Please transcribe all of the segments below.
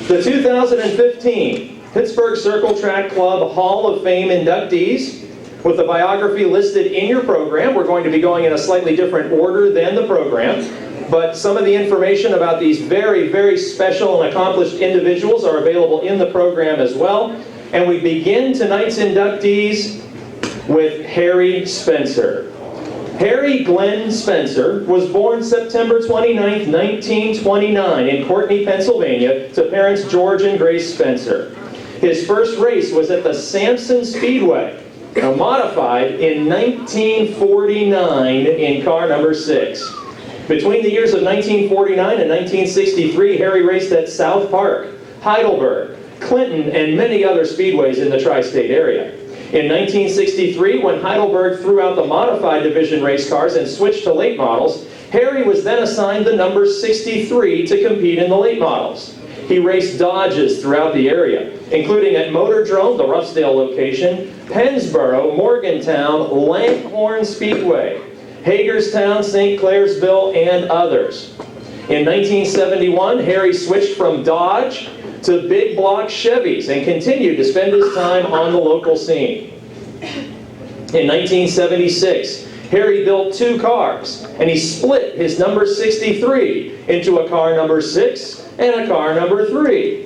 The 2015 Pittsburgh Circle Track Club Hall of Fame inductees, with the biography listed in your program. We're going to be going in a slightly different order than the program, but some of the information about these very, very special and accomplished individuals are available in the program as well. And we begin tonight's inductees with Harry Spencer. Harry Glenn Spencer was born September 29, 1929 in Courtenay, Pennsylvania, to parents George and Grace Spencer. His first race was at the Sampson Speedway, modified in 1949 in car number 6. Between the years of 1949 and 1963, Harry raced at South Park, Heidelberg, Clinton, and many other speedways in the tri-state area. In 1963, when Heidelberg threw out the modified division race cars and switched to late models, Harry was then assigned the number 63 to compete in the late models. He raced Dodges throughout the area, including at Motordrome, the Roughdale location, Pennsboro, Morgantown, Langhorne Speedway, Hagerstown, St. Clairsville, and others. In 1971, Harry switched from Dodge to big block Chevys and continued to spend his time on the local scene. In 1976, Harry built 2 cars, and he split his number 63 into a car number 6 and a car number 3.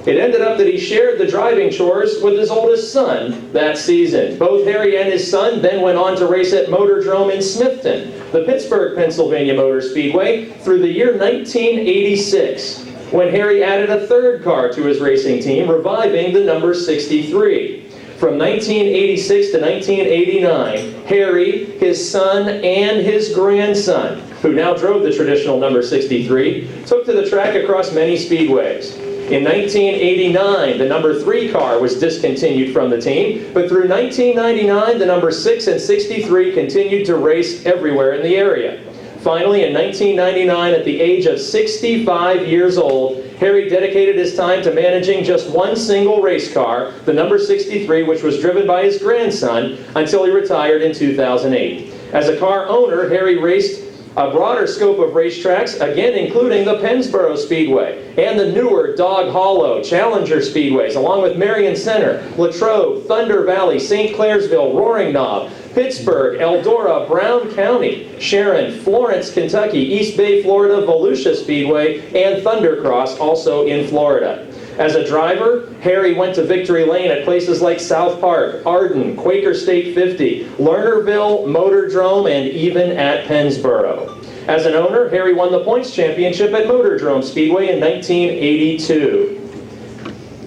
It ended up that he shared the driving chores with his oldest son that season. Both Harry and his son then went on to race at Motordrome in Smithton, the Pittsburgh, Pennsylvania Motor Speedway, through the year 1986, when Harry added a 3rd car to his racing team, reviving the number 63. From 1986 to 1989, Harry, his son, and his grandson, who now drove the traditional number 63, took to the track across many speedways. In 1989, the number 3 car was discontinued from the team, but through 1999, the number 6 and 63 continued to race everywhere in the area. Finally, in 1999, at the age of 65 years old, Harry dedicated his time to managing just one single race car, the number 63, which was driven by his grandson, until he retired in 2008. As a car owner, Harry raced a broader scope of racetracks, again including the Pennsboro Speedway and the newer Dog Hollow, Challenger Speedways, along with Marion Center, Latrobe, Thunder Valley, St. Clairsville, Roaring Knob, Pittsburgh, Eldora, Brown County, Sharon, Florence, Kentucky, East Bay, Florida, Volusia Speedway, and Thundercross, also in Florida. As a driver, Harry went to victory lane at places like South Park, Arden, Quaker State 50, Lernerville, Motordrome, and even at Pennsboro. As an owner, Harry won the points championship at Motordrome Speedway in 1982.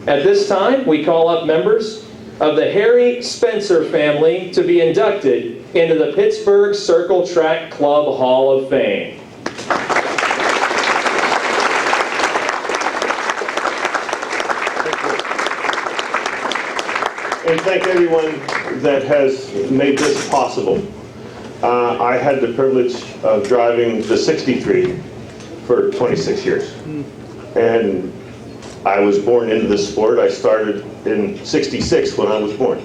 At this time, we call up members of the Harry Spencer family to be inducted into the Pittsburgh Circle Track Club Hall of Fame. And thank everyone that has made this possible. I had the privilege of driving the 63 for 26 years. And I was born into this sport. I started in '66 when I was born.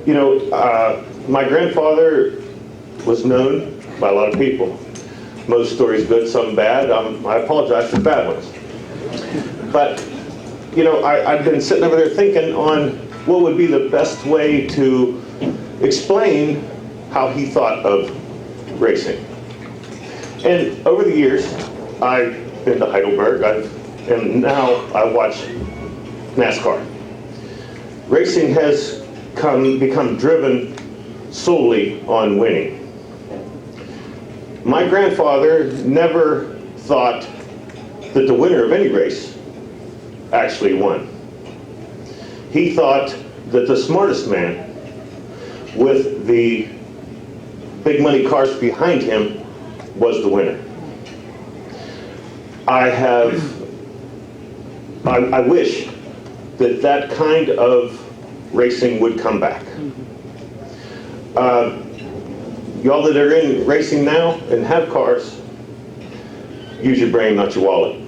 You know, my grandfather was known by a lot of people. Most stories good, some bad. I apologize for the bad ones. But, you know, I've been sitting over there thinking on what would be the best way to explain how he thought of racing. And over the years, I've been to Heidelberg, and now I watch NASCAR. Racing has become driven solely on winning. My grandfather never thought that the winner of any race actually won. He thought that the smartest man with the big money cars behind him was the winner. I wish that that kind of racing would come back. Y'all that are in racing now and have cars, use your brain, not your wallet.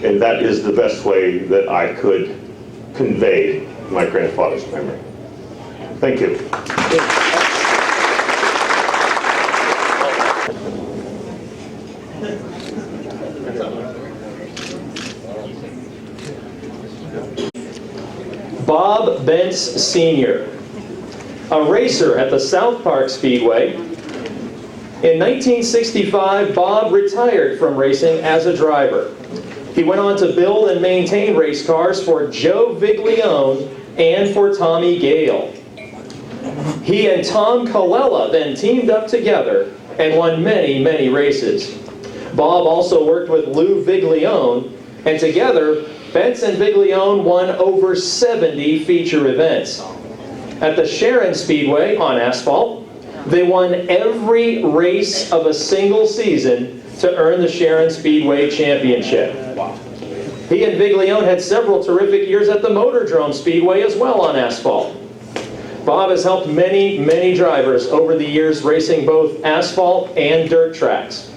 And that is the best way that I could convey my grandfather's memory. Thank you. Bob Bentz Sr., a racer at the South Park Speedway. In 1965, Bob retired from racing as a driver. He went on to build and maintain race cars for Joe Viglione and for Tommy Gale. He and Tom Colella then teamed up together and won many, many races. Bob also worked with Lou Viglione, and together, Bentz and Viglione won over 70 feature events. At the Sharon Speedway on asphalt, they won every race of a single season to earn the Sharon Speedway Championship. He and Viglione had several terrific years at the Motordrome Speedway as well on asphalt. Bob has helped many, many drivers over the years racing both asphalt and dirt tracks.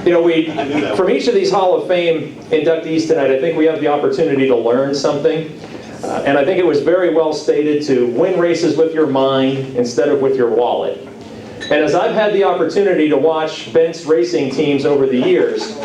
You know, from each of these Hall of Fame inductees tonight, I think we have the opportunity to learn something. And I think it was very well stated to win races with your mind instead of with your wallet. And as I've had the opportunity to watch Bentz racing teams over the years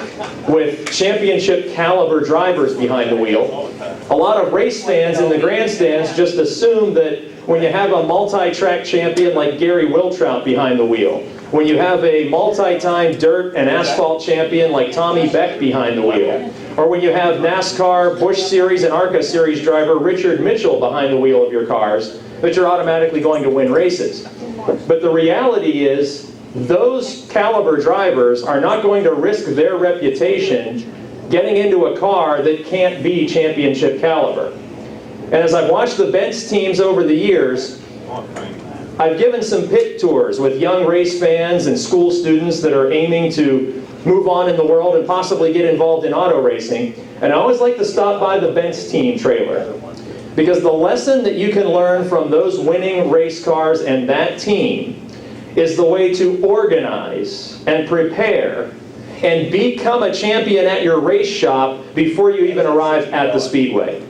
with championship caliber drivers behind the wheel, a lot of race fans in the grandstands just assume that when you have a multi-track champion like Gary Wiltrout behind the wheel, when you have a multi-time dirt and asphalt champion like Tommy Beck behind the wheel, or when you have NASCAR, Busch Series, and ARCA Series driver Richard Mitchell behind the wheel of your cars, that you're automatically going to win races. But the reality is, those caliber drivers are not going to risk their reputation getting into a car that can't be championship caliber. And as I've watched the Bentz teams over the years, I've given some pit tours with young race fans and school students that are aiming to move on in the world and possibly get involved in auto racing. And I always like to stop by the Bentz team trailer, because the lesson that you can learn from those winning race cars and that team is the way to organize and prepare and become a champion at your race shop before you even arrive at the speedway.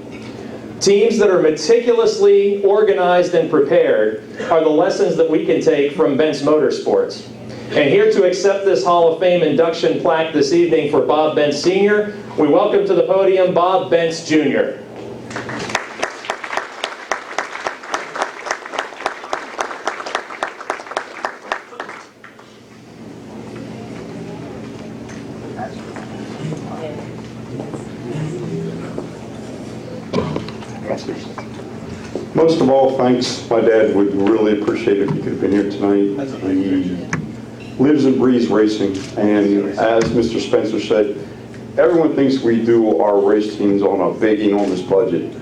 Teams that are meticulously organized and prepared are the lessons that we can take from Bentz Motorsports. And here to accept this Hall of Fame induction plaque this evening for Bob Bentz Sr., we welcome to the podium Bob Bentz Jr. Most of all, thanks. My dad would really appreciate it if he could have been here tonight. He lives and breathes racing, and as Mr. Spencer said, everyone thinks we do our race teams on a big, enormous budget.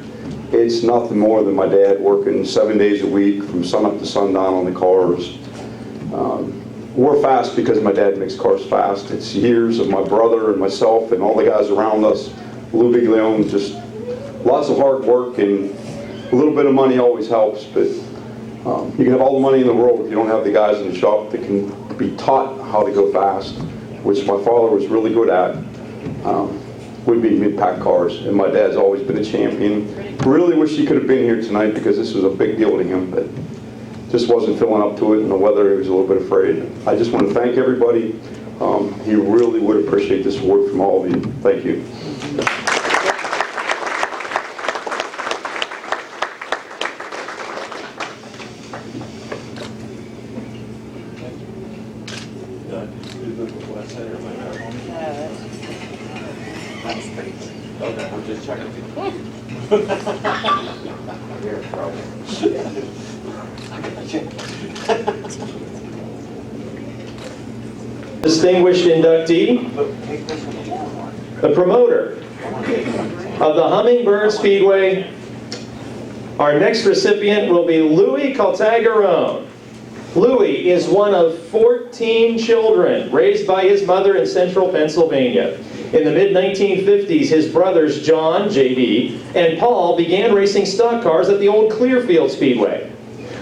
It's nothing more than my dad working 7 days a week from sun up to sundown on the cars. We're fast because my dad makes cars fast. It's years of my brother and myself and all the guys around us. Lou Viglione, just lots of hard work, and a little bit of money always helps, but you can have all the money in the world if you don't have the guys in the shop that can be taught how to go fast, which my father was really good at. Would be mid-pack cars, and my dad's always been a champion. Really wish he could have been here tonight because this was a big deal to him, but just wasn't feeling up to it, and the weather, he was a little bit afraid. I just want to thank everybody. He really would appreciate this award from all of you. Thank you. Okay, I'm just checking. Distinguished inductee, the promoter of the Hummingbird Speedway. Our next recipient will be Louis Caltagirone. Louis is one of 14 children raised by his mother in central Pennsylvania. In the mid-1950s, his brothers John, J.D., and Paul began racing stock cars at the old Clearfield Speedway.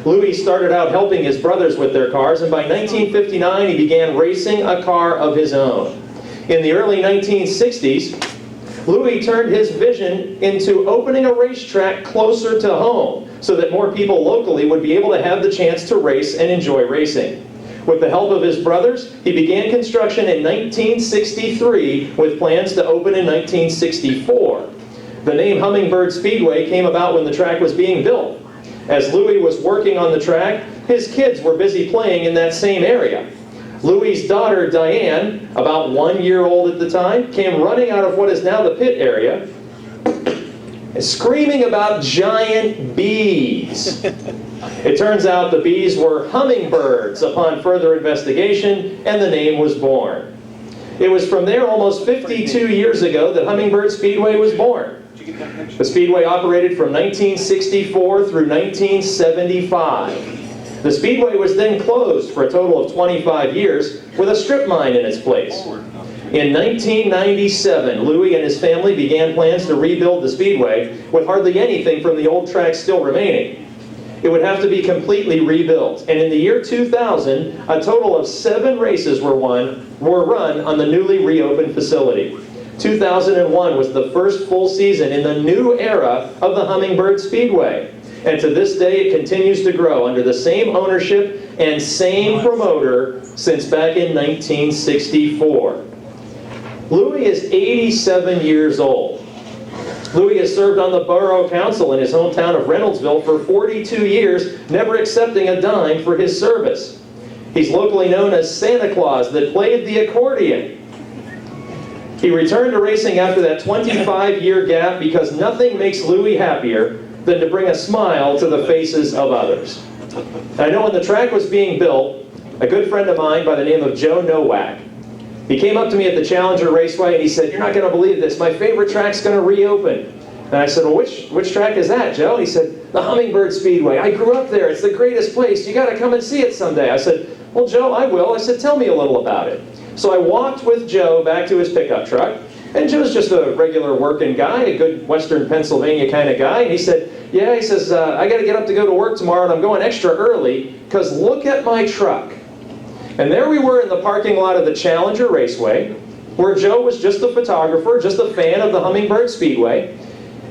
Louis started out helping his brothers with their cars, and by 1959 he began racing a car of his own. In the early 1960s, Louis turned his vision into opening a racetrack closer to home so that more people locally would be able to have the chance to race and enjoy racing. With the help of his brothers, he began construction in 1963 with plans to open in 1964. The name Hummingbird Speedway came about when the track was being built. As Louis was working on the track, his kids were busy playing in that same area. Louis's daughter, Diane, about 1 year old at the time, came running out of what is now the pit area, screaming about giant bees. It turns out the bees were hummingbirds upon further investigation, and the name was born. It was from there almost 52 years ago that Hummingbird Speedway was born. The Speedway operated from 1964 through 1975. The Speedway was then closed for a total of 25 years with a strip mine in its place. In 1997, Louis and his family began plans to rebuild the Speedway with hardly anything from the old track still remaining. It would have to be completely rebuilt, and in the year 2000, a total of 7 races were run on the newly reopened facility. 2001 was the first full season in the new era of the Hummingbird Speedway. And to this day, it continues to grow under the same ownership and same promoter since back in 1964. Louis is 87 years old. Louis has served on the Borough Council in his hometown of Reynoldsville for 42 years, never accepting a dime for his service. He's locally known as Santa Claus that played the accordion. He returned to racing after that 25-year gap because nothing makes Louis happier than to bring a smile to the faces of others. I know when the track was being built, a good friend of mine by the name of Joe Nowak, he came up to me at the Challenger Raceway and he said, "You're not going to believe this, my favorite track's going to reopen." And I said, "Well, which track is that, Joe?" He said, "The Hummingbird Speedway. I grew up there. It's the greatest place. You got to come and see it someday." I said, "Well, Joe, I will." I said, "Tell me a little about it." So I walked with Joe back to his pickup truck, and Joe's just a regular working guy, a good Western Pennsylvania kind of guy, and he said, "Yeah," he says, "I got to get up to go to work tomorrow, and I'm going extra early, because look at my truck." And there we were in the parking lot of the Challenger Raceway, where Joe was just a photographer, just a fan of the Hummingbird Speedway,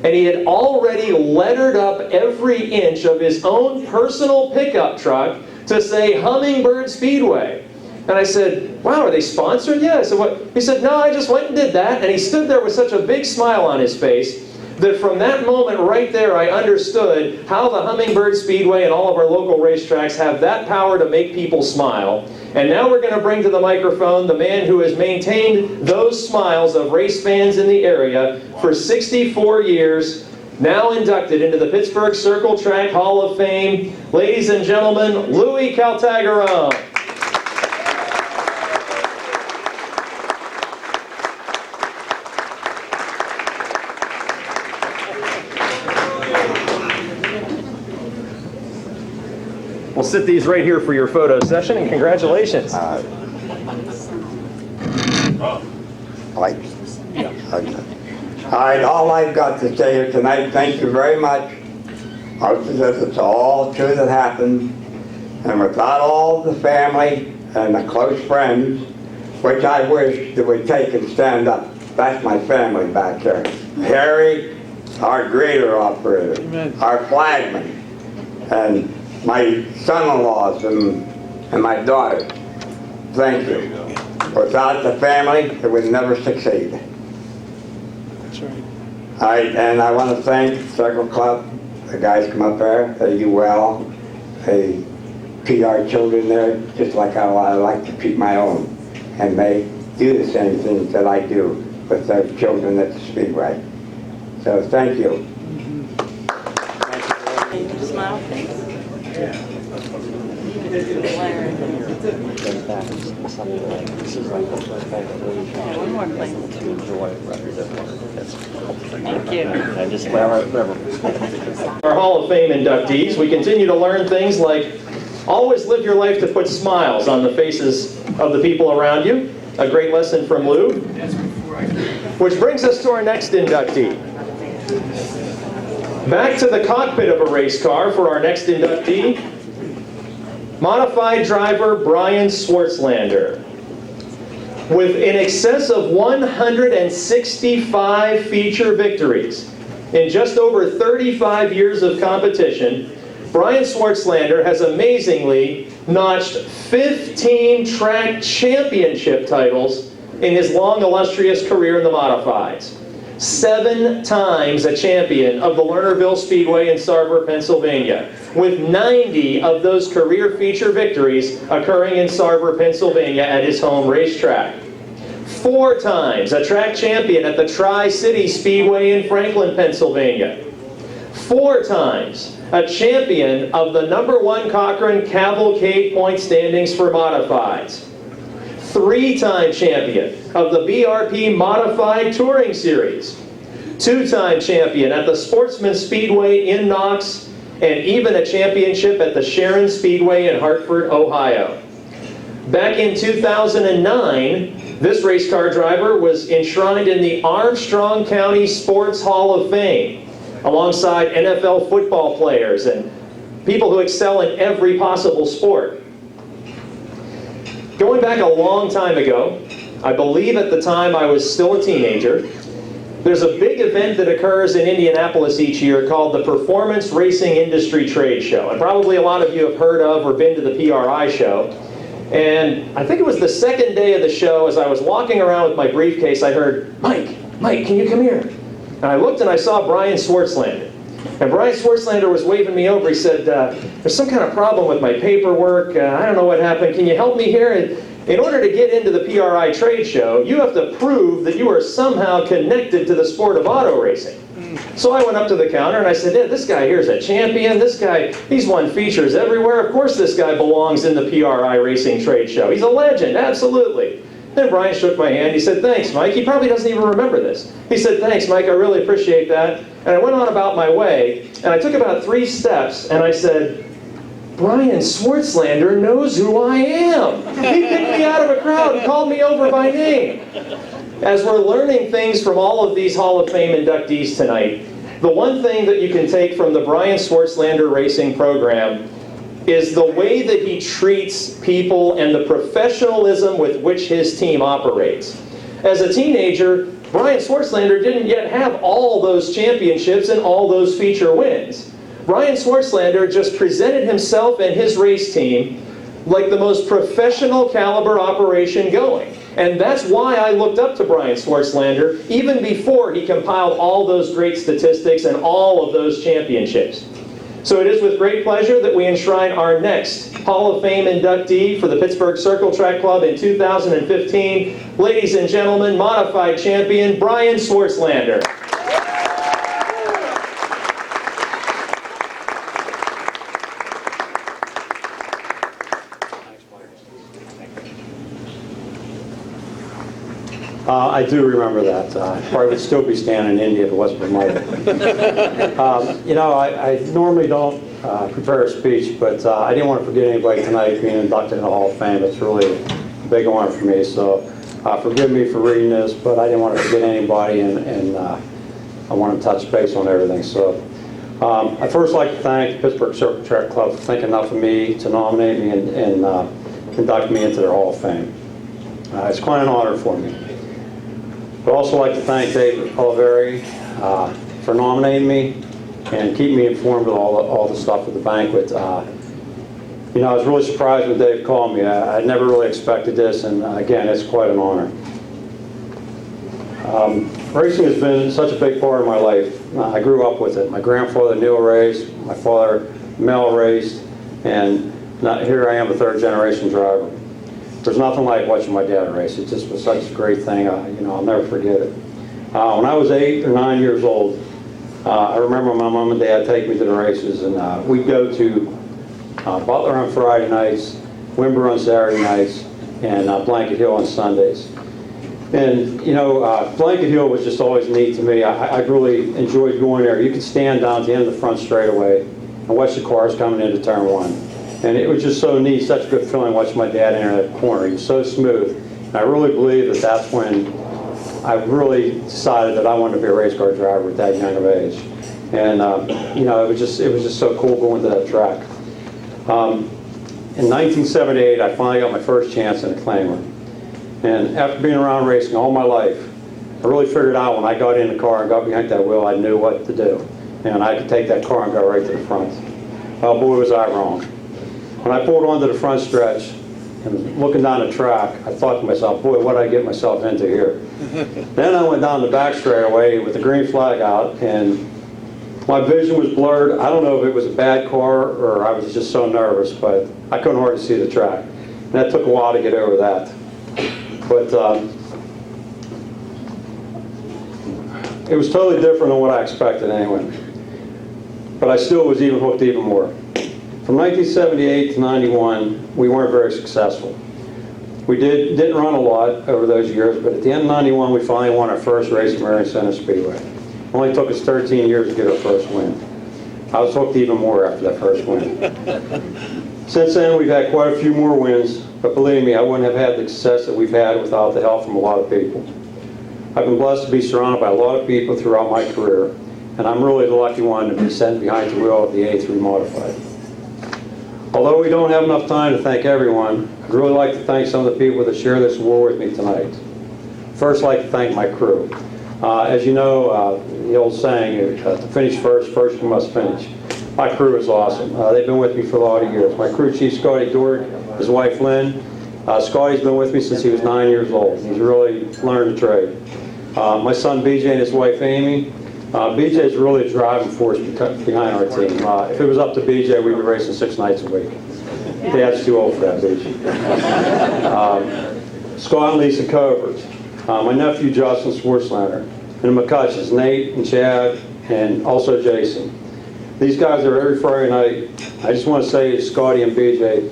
and he had already lettered up every inch of his own personal pickup truck to say Hummingbird Speedway. And I said, "Wow, are they sponsored?" "Yeah." I said, "What?" He said, "No, I just went and did that." And he stood there with such a big smile on his face that from that moment right there, I understood how the Hummingbird Speedway and all of our local racetracks have that power to make people smile. And now we're going to bring to the microphone the man who has maintained those smiles of race fans in the area for 64 years, now inducted into the Pittsburgh Circle Track Hall of Fame. Ladies and gentlemen, Louis Caltagirone. We'll sit these right here for your photo session, and congratulations. Right. Okay. All right, all I've got to say here tonight, thank you very much. It's all true that happened. And without all the family and the close friends, which I wish that would take and stand up. That's my family back there. Harry, our grader operator, our flagman, and my son-in-laws and my daughter. Thank you. Without the family, it would never succeed. That's right. All right, and I want to thank Circle Club. The guys come up there, they do well. They treat our children there just like I like to treat my own. And they do the same things that I do with their children at the Speedway. So thank you. Smile, please. One more, please. Thank you. Our Hall of Fame inductees, we continue to learn things like always live your life to put smiles on the faces of the people around you. A great lesson from Lou. Which brings us to our next inductee. Back to the cockpit of a race car for our next inductee, modified driver Brian Swartzlander. With in excess of 165 feature victories in just over 35 years of competition, Brian Swartzlander has amazingly notched 15 track championship titles in his long, illustrious career in the modifieds. 7 times a champion of the Lernerville Speedway in Sarver, Pennsylvania, with 90 of those career feature victories occurring in Sarver, Pennsylvania at his home racetrack. 4 times a track champion at the Tri-City Speedway in Franklin, Pennsylvania. 4 times a champion of the #1 Cochran Cavalcade point standings for modifieds. 3-time champion of the BRP Modified Touring Series. 2-time champion at the Sportsman Speedway in Knox, and even a championship at the Sharon Speedway in Hartford, Ohio. Back in 2009, this race car driver was enshrined in the Armstrong County Sports Hall of Fame, alongside NFL football players and people who excel in every possible sport. Going back a long time ago, I believe at the time I was still a teenager, there's a big event that occurs in Indianapolis each year called the Performance Racing Industry Trade Show. And probably a lot of you have heard of or been to the PRI show. And I think it was the second day of the show, as I was walking around with my briefcase, I heard, Mike, can you come here? And I looked and I saw Brian Swartzlander. And Brian Swartzlander was waving me over. He said, there's some kind of problem with my paperwork. I don't know what happened. Can you help me here? And in order to get into the PRI trade show, you have to prove that you are somehow connected to the sport of auto racing. So I went up to the counter and I said, yeah, this guy here is a champion. This guy, he's won features everywhere. Of course this guy belongs in the PRI racing trade show. He's a legend, absolutely. Then Brian shook my hand. He said, thanks, Mike. He probably doesn't even remember this. He said, thanks, Mike. I really appreciate that. And I went on about my way, and I took about 3 steps, and I said, Brian Swartzlander knows who I am. He picked me out of a crowd and called me over by name. As we're learning things from all of these Hall of Fame inductees tonight, the one thing that you can take from the Brian Swartzlander Racing program is the way that he treats people and the professionalism with which his team operates. As a teenager, Brian Swartzlander didn't yet have all those championships and all those feature wins. Brian Swartzlander just presented himself and his race team like the most professional caliber operation going. And that's why I looked up to Brian Swartzlander even before he compiled all those great statistics and all of those championships. So it is with great pleasure that we enshrine our next Hall of Fame inductee for the Pittsburgh Circle Track Club in 2015. Ladies and gentlemen, modified champion Brian Swartzlander. I do remember that. I probably would still be standing in India if it wasn't for Mike. I normally don't prepare a speech, but I didn't want to forget anybody tonight being inducted in the Hall of Fame. It's really a big honor for me, so forgive me for reading this, but I didn't want to forget anybody, and I want to touch base on everything. So I'd first like to thank the Pittsburgh Circle Track Club for thinking enough of me to nominate me and induct me into their Hall of Fame. It's quite an honor for me. I'd also like to thank Dave Oliveri for nominating me and keeping me informed of all the stuff with the banquet. I was really surprised when Dave called me. I never really expected this, and again, it's quite an honor. Racing has been such a big part of my life. I grew up with it. My grandfather knew a race, my father Mel raced, and here I am, a third-generation driver. There's nothing like watching my dad race. It just was such a great thing. I'll never forget it. When I was 8 or 9 years old, I remember my mom and dad take me to the races, and we'd go to Butler on Friday nights, Wimber on Saturday nights, and Blanket Hill on Sundays. And Blanket Hill was just always neat to me. I really enjoyed going there. You could stand down at the end of the front straightaway and watch the cars coming into turn 1. And it was just so neat, such a good feeling watching my dad enter that corner. He was so smooth. And I really believe that that's when I really decided that I wanted to be a race car driver at that young of age. And it was just so cool going to that track. In 1978, I finally got my first chance in a claimer. And after being around racing all my life, I really figured out when I got in the car and got behind that wheel, I knew what to do. And I could take that car and go right to the front. Oh boy, was I wrong. When I pulled onto the front stretch and looking down the track, I thought to myself, boy, what did I get myself into here? Then I went down the back straightaway with the green flag out, and my vision was blurred. I don't know if it was a bad car or I was just so nervous, but I couldn't hardly see the track. And that took a while to get over that. But it was totally different than what I expected anyway. But I still was even hooked even more. From 1978 to 91, we weren't very successful. We didn't run a lot over those years, but at the end of 91, we finally won our first race at Marion Center Speedway. It only took us 13 years to get our first win. I was hooked even more after that first win. Since then, we've had quite a few more wins, but believe me, I wouldn't have had the success that we've had without the help from a lot of people. I've been blessed to be surrounded by a lot of people throughout my career, and I'm really the lucky one to be sent behind the wheel of the A3 Modified. Although we don't have enough time to thank everyone, I'd really like to thank some of the people that share this award with me tonight. First, I'd like to thank my crew. As you know, the old saying, to finish first, first you must finish. My crew is awesome. They've been with me for a lot of years. My crew chief, Scotty Dort, his wife, Lynn. Scotty's been with me since he was 9 years old. He's really learned the trade. My son, BJ, and his wife, Amy. BJ is really a driving force behind our team. If it was up to BJ, we'd be racing 6 nights a week. Dad's too old for that, BJ. Scott and Lisa Covert. My nephew, Justin Swartzlander. And the McCutcheons, Nate and Chad, and also Jason. These guys are every Friday night. I just want to say, Scotty and BJ,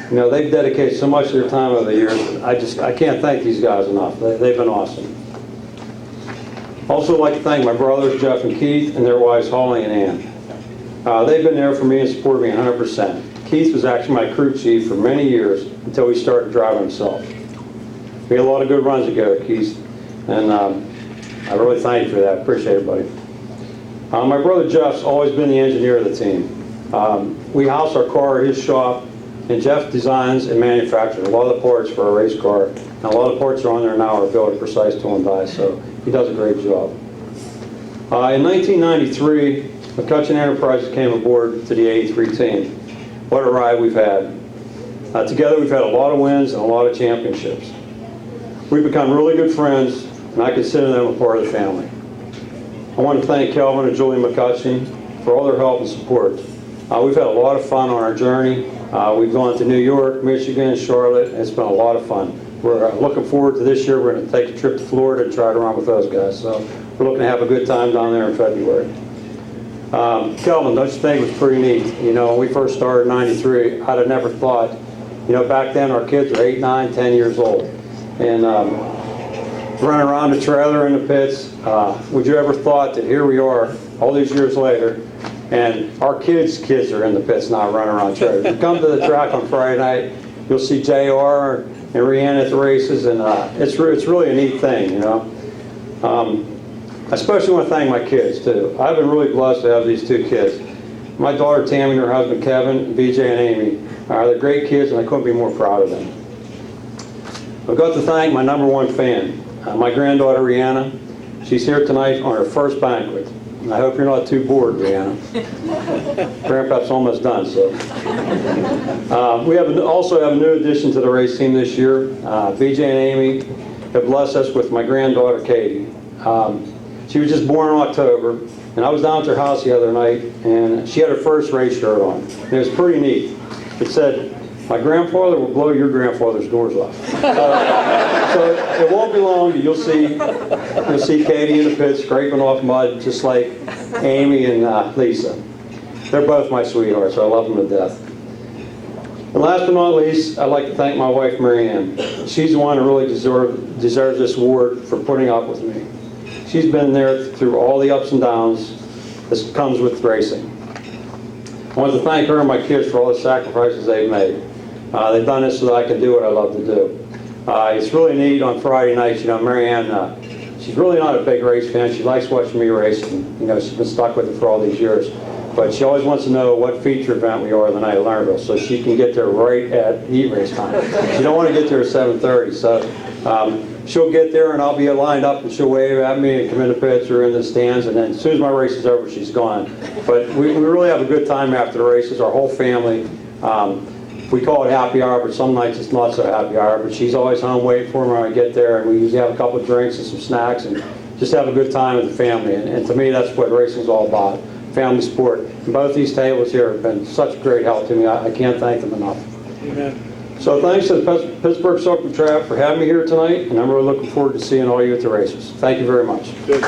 you know, they've dedicated so much of their time over the years. I can't thank these guys enough. They've been awesome. Also like to thank my brothers, Jeff and Keith, and their wives, Holly and Ann. They've been there for me and supported me 100%. Keith was actually my crew chief for many years until he started driving himself. We had a lot of good runs together, Keith, and I really thank you for that. Appreciate it, buddy. My brother Jeff's always been the engineer of the team. We house our car at his shop, and Jeff designs and manufactures a lot of the parts for a race car, and a lot of parts are on there now are built at Precise Tool and Die, so he does a great job. In 1993, McCutcheon Enterprises came aboard to the 83 team. What a ride we've had. Together we've had a lot of wins and a lot of championships. We've become really good friends, and I consider them a part of the family. I want to thank Kelvin and Julie McCutcheon for all their help and support. We've had a lot of fun on our journey. We've gone to New York, Michigan, Charlotte, and it's been a lot of fun. We're looking forward to this year. We're going to take a trip to Florida and try to run with those guys. So we're looking to have a good time down there in February. Kelvin, don't you think it was pretty neat? You know, when we first started in '93, I'd have never thought, you know, back then our kids are 8, 9, 10 years old. And running around the trailer in the pits, would you ever thought that here we are all these years later and our kids are in the pits now running around trailers? You come to the track on Friday night, you'll see JR and Rhiannon at the races, and it's really a neat thing, you know. I especially want to thank my kids too. I've been really blessed to have these 2 kids. My daughter Tammy and her husband Kevin, BJ and Amy, they're great kids, and I couldn't be more proud of them. I've got to thank my #1 fan, my granddaughter Rhiannon. She's here tonight on her first banquet. And I hope you're not too bored, Rhiannon. Grandpa's almost done, so. We also have a new addition to the race team this year. BJ and Amy have blessed us with my granddaughter Katie. She was just born in October, and I was down at her house the other night, and she had her first race shirt on. And it was pretty neat. It said, "My grandfather will blow your grandfather's doors off." So it won't be long, but you'll see Katie in the pit scraping off mud, just like Amy and Lisa. They're both my sweethearts, so I love them to death. And last but not least, I'd like to thank my wife, Marianne. She's the one who really deserves this award for putting up with me. She's been there through all the ups and downs that comes with racing. I want to thank her and my kids for all the sacrifices they've made. They've done this so that I can do what I love to do. It's really neat on Friday nights. You know, Marianne, she's really not a big race fan. She likes watching me race, and you know, she's been stuck with it for all these years. But she always wants to know what feature event we are the night of Lernerville, so she can get there right at heat race time. She don't want to get there at 7:30, so she'll get there and I'll be lined up and she'll wave at me and come in the pits or in the stands, and then as soon as my race is over, she's gone. But we really have a good time after the races, our whole family. We call it happy hour, but some nights it's not so happy hour. But she's always home waiting for me when I get there, and we usually have a couple of drinks and some snacks and just have a good time with the family. And to me, that's what racing's all about, family sport. And both these tables here have been such great help to me. I can't thank them enough. Amen. So thanks to the Pittsburgh Circle Track for having me here tonight, and I'm really looking forward to seeing all you at the races. Thank you very much. Good.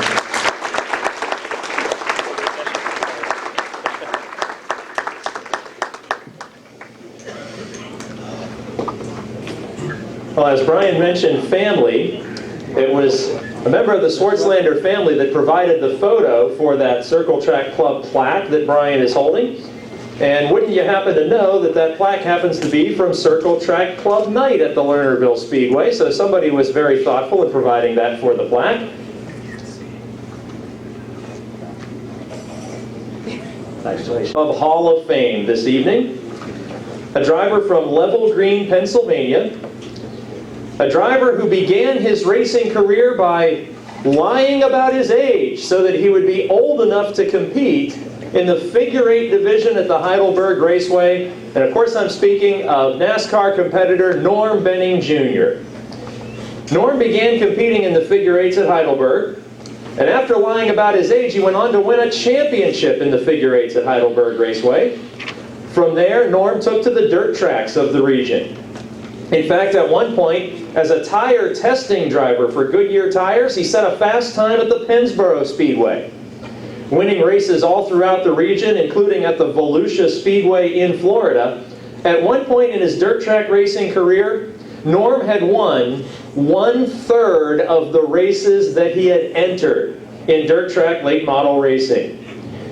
Well, as Brian mentioned family, it was a member of the Swartzlander family that provided the photo for that Circle Track Club plaque that Brian is holding. And wouldn't you happen to know that that plaque happens to be from Circle Track Club night at the Lernerville Speedway? So somebody was very thoughtful in providing that for the plaque. Club Hall of Fame this evening. A driver from Level Green, Pennsylvania. A driver who began his racing career by lying about his age so that he would be old enough to compete in the figure eight division at the Heidelberg Raceway. And of course I'm speaking of NASCAR competitor Norm Benning Jr. Norm began competing in the figure eights at Heidelberg, and after lying about his age, he went on to win a championship in the figure eights at Heidelberg Raceway. From there, Norm took to the dirt tracks of the region. In fact, at one point, as a tire testing driver for Goodyear tires, he set a fast time at the Pennsboro Speedway, winning races all throughout the region, including at the Volusia Speedway in Florida. At one point in his dirt track racing career, Norm had won 1/3 of the races that he had entered in dirt track late model racing.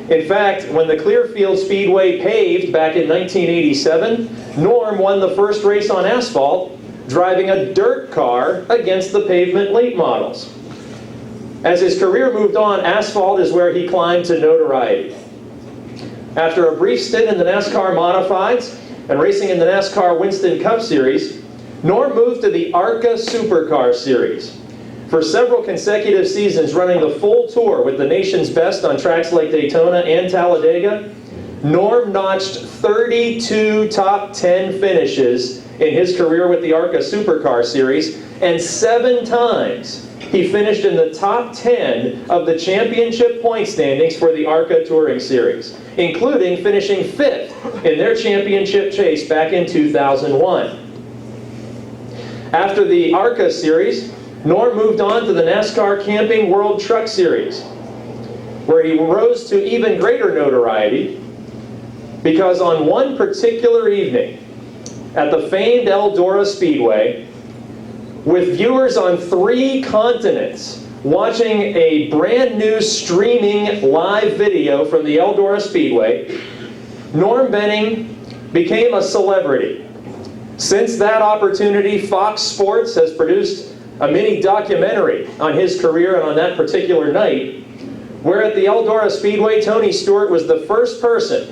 In fact, when the Clearfield Speedway paved back in 1987, Norm won the first race on asphalt, driving a dirt car against the pavement late models. As his career moved on, asphalt is where he climbed to notoriety. After a brief stint in the NASCAR Modifieds and racing in the NASCAR Winston Cup Series, Norm moved to the ARCA Supercar Series. For several consecutive seasons running the full tour with the nation's best on tracks like Daytona and Talladega, Norm notched 32 top 10 finishes in his career with the ARCA Supercar Series, and 7 times he finished in the top 10 of the championship point standings for the ARCA Touring Series, including finishing 5th in their championship chase back in 2001. After the ARCA Series, Norm moved on to the NASCAR Camping World Truck Series, where he rose to even greater notoriety because on one particular evening at the famed Eldora Speedway, with viewers on 3 continents watching a brand new streaming live video from the Eldora Speedway, Norm Benning became a celebrity. Since that opportunity, Fox Sports has produced a mini documentary on his career and on that particular night, where at the Eldora Speedway, Tony Stewart was the first person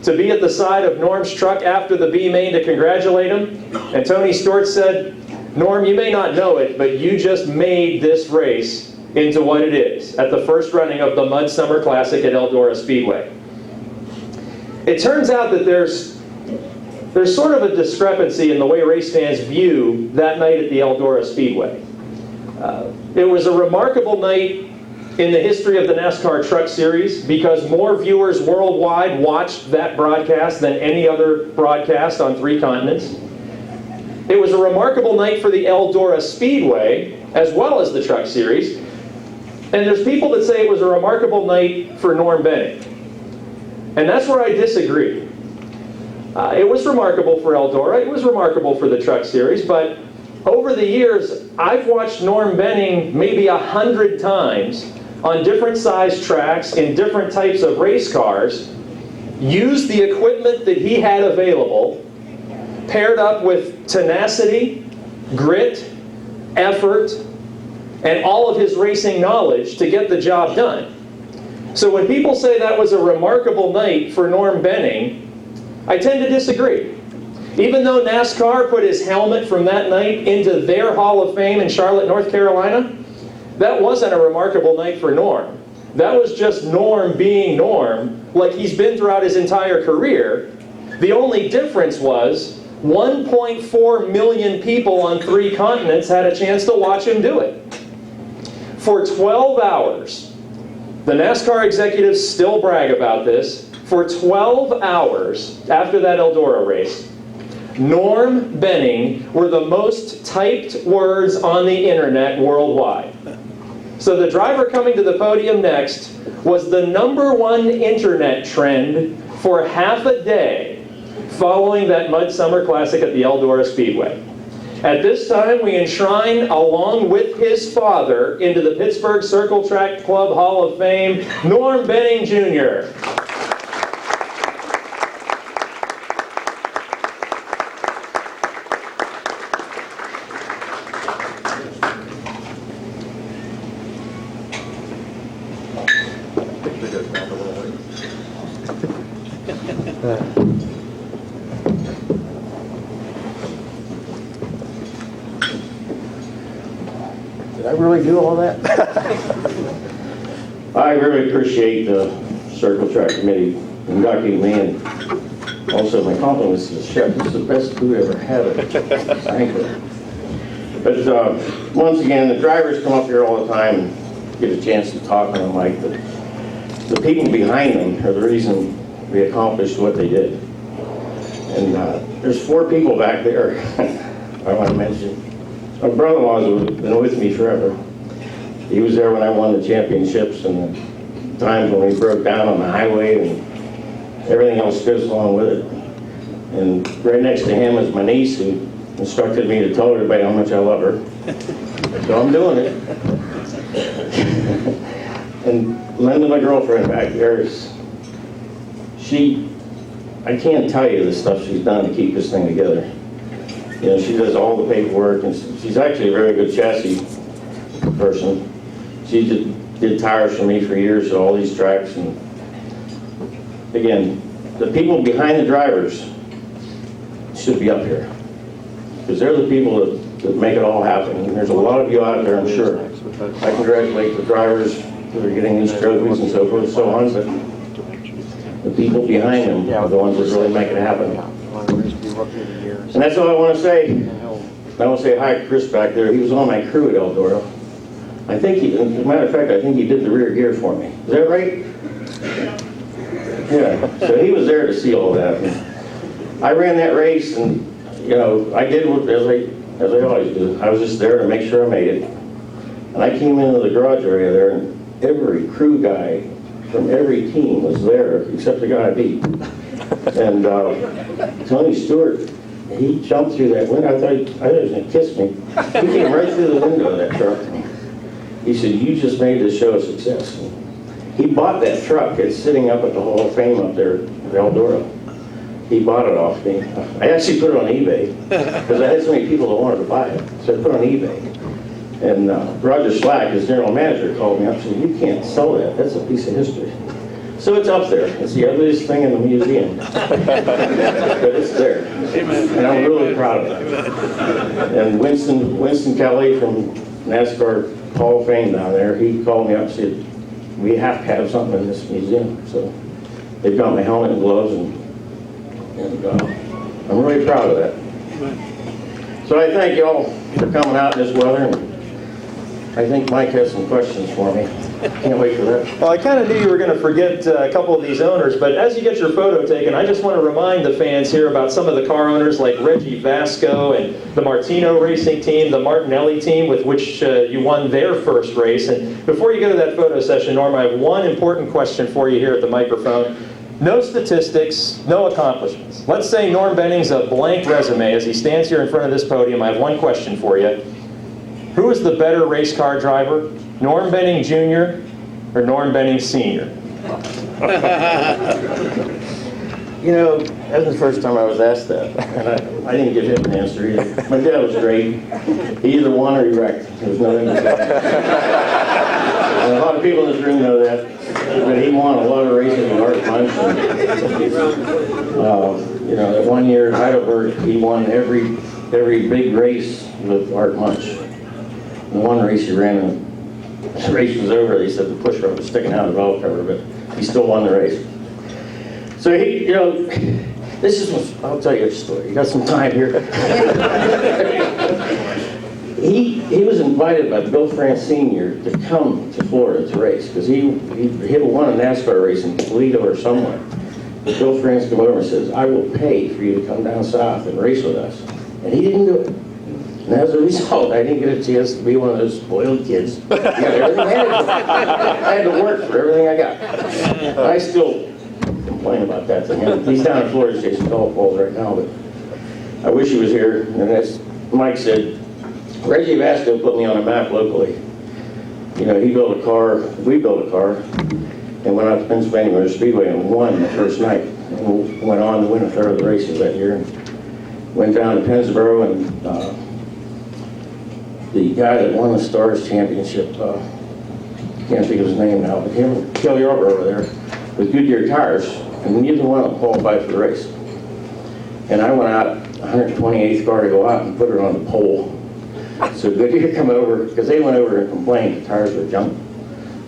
to be at the side of Norm's truck after the B-Main to congratulate him. And Tony Stewart said, "Norm, you may not know it, but you just made this race into what it is at the first running of the Mud Summer Classic at Eldora Speedway." It turns out that there's sort of a discrepancy in the way race fans view that night at the Eldora Speedway. It was a remarkable night in the history of the NASCAR Truck Series because more viewers worldwide watched that broadcast than any other broadcast on 3 continents. It was a remarkable night for the Eldora Speedway as well as the Truck Series. And there's people that say it was a remarkable night for Norm Benning. And that's where I disagree. It was remarkable for Eldora, it was remarkable for the Truck Series, but over the years, I've watched Norm Benning maybe 100 times on different size tracks in different types of race cars, use the equipment that he had available, paired up with tenacity, grit, effort, and all of his racing knowledge to get the job done. So when people say that was a remarkable night for Norm Benning, I tend to disagree. Even though NASCAR put his helmet from that night into their Hall of Fame in Charlotte, North Carolina, that wasn't a remarkable night for Norm. That was just Norm being Norm, like he's been throughout his entire career. The only difference was 1.4 million people on 3 continents had a chance to watch him do it. For 12 hours, the NASCAR executives still brag about this, for 12 hours after that Eldora race, Norm Benning were the most typed words on the internet worldwide. So the driver coming to the podium next was the #1 internet trend for half a day following that Mud Summer Classic at the Eldora Speedway. At this time, we enshrine, along with his father, into the Pittsburgh Circle Track Club Hall of Fame, Norm Benning Jr. Did I really do all that? I really appreciate the Circle Track Committee inducting me, and also my compliments to the chef. This is the best food I ever had at Anchor. But once again, the drivers come up here all the time and get a chance to talk on the mic, but the people behind them are the reason we accomplished what they did. And there's 4 people back there I want to mention. My brother-in-law's been with me forever. He was there when I won the championships and the times when we broke down on the highway and everything else goes along with it. And right next to him is my niece, who instructed me to tell everybody how much I love her. So I'm doing it. And Linda, my girlfriend back there, I can't tell you the stuff she's done to keep this thing together. You know, she does all the paperwork, and she's actually a very good chassis person. She did tires for me for years at all these tracks. And again, the people behind the drivers should be up here, because they're the people that make it all happen. And there's a lot of you out there, I'm sure. I congratulate the drivers who are getting these trophies and so forth and so on, but the people behind them are the ones that really make it happen. And that's all I want to say. I want to say hi to Chris back there. He was on my crew at Eldora. I think as a matter of fact, I think he did the rear gear for me. Is that right? Yeah. So he was there to see all that. And I ran that race, and you know, I did what, as I always do. I was just there to make sure I made it. And I came into the garage area there, and every crew guy from every team was there except the guy I beat. And Tony Stewart, he jumped through that window. I thought he was going to kiss me. He came right through the window of that truck. He said, "You just made this show a success." And he bought that truck. It's sitting up at the Hall of Fame up there at Eldora. He bought it off me. I actually put it on eBay because I had so many people that wanted to buy it. So I put it on eBay. And Roger Slack, his general manager, called me up and said, "You can't sell that. That's a piece of history." So it's up there. It's the ugliest thing in the museum. But it's there. And I'm really proud of it. And Winston Kelly from NASCAR Hall of Fame down there, he called me up and said, "We have to have something in this museum." So they've got my helmet and gloves, and I'm really proud of that. So I thank you all for coming out in this weather. And I think Mike has some questions for me. Can't wait for that. Well, I kind of knew you were going to forget a couple of these owners, but as you get your photo taken, I just want to remind the fans here about some of the car owners like Reggie Vasco and the Martino Racing Team, the Martinelli team with which you won their first race. And before you go to that photo session, Norm, I have one important question for you here at the microphone. No statistics, no accomplishments. Let's say Norm Benning's a blank resume as he stands here in front of this podium. I have one question for you. Who is the better race car driver, Norm Benning Jr. or Norm Benning Sr.? You know, that was the first time I was asked that, and I didn't give him an answer either. My dad was great. He either won or he wrecked. There was nothing to say. And a lot of people in this room know that, but he won a lot of races with Art Munch. You know, that one year at Heidelberg, he won every big race with Art Munch. The one race he ran, and the race was over, they said the push rod was sticking out of the valve cover, but he still won the race. So he, you know, I'll tell you a story. You got some time here. He was invited by Bill France Sr. to come to Florida to race, because he won a NASCAR race in Toledo or somewhere. But Bill France came over and says, I will pay for you to come down south and race with us. And he didn't do it. And as a result, I didn't get a chance to be one of those spoiled kids. I had to work for everything I got. But I still complain about that to him. He's down in Florida chasing golf balls right now, but I wish he was here. And as Mike said, Reggie Vasco put me on a map locally. You know, he built a car, we built a car, and went out to Pennsylvania Motor Speedway and won the first night. And went on to win a third of the races that year. And went down to Pennsboro, and the guy that won the Stars Championship, can't think of his name now, but him and Kelly Arbor over there with Goodyear tires, and neither one of them qualified for the race. And I went out, 128th car to go out and put her on the pole. So Goodyear come over, because they went over and complained the tires were junk,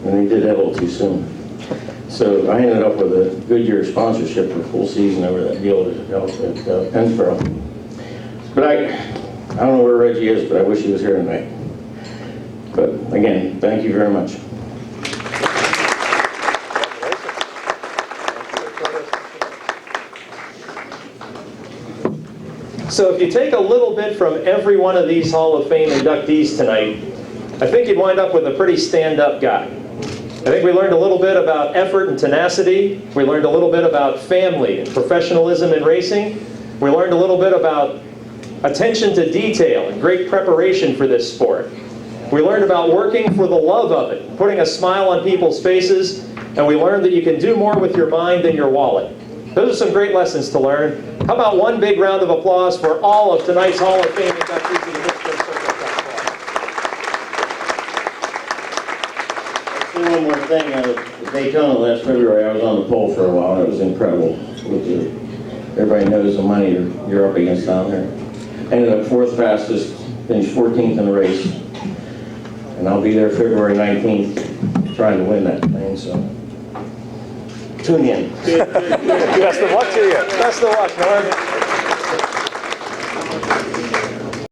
and they did that a little too soon. So I ended up with a Goodyear sponsorship for a full season over that deal at Pennsboro. But I don't know where Reggie is, but I wish he was here tonight. But again, thank you very much. So if you take a little bit from every one of these Hall of Fame inductees tonight, I think you'd wind up with a pretty stand-up guy. I think we learned a little bit about effort and tenacity. We learned a little bit about family and professionalism in racing. We learned a little bit about attention to detail and great preparation for this sport. We learned about working for the love of it, putting a smile on people's faces, and we learned that you can do more with your mind than your wallet. Those are some great lessons to learn. How about one big round of applause for all of tonight's Hall of Fame inductees in the Pittsburgh Circle Track Club. I'll say one more thing. Daytona last February, I was on the pole for a while. It was incredible. Everybody knows the money you're up against down there. Ended up 4th fastest, finished 14th in the race. And I'll be there February 19th trying to win that thing, so tune in. Best of luck to you. Best of luck, Norm.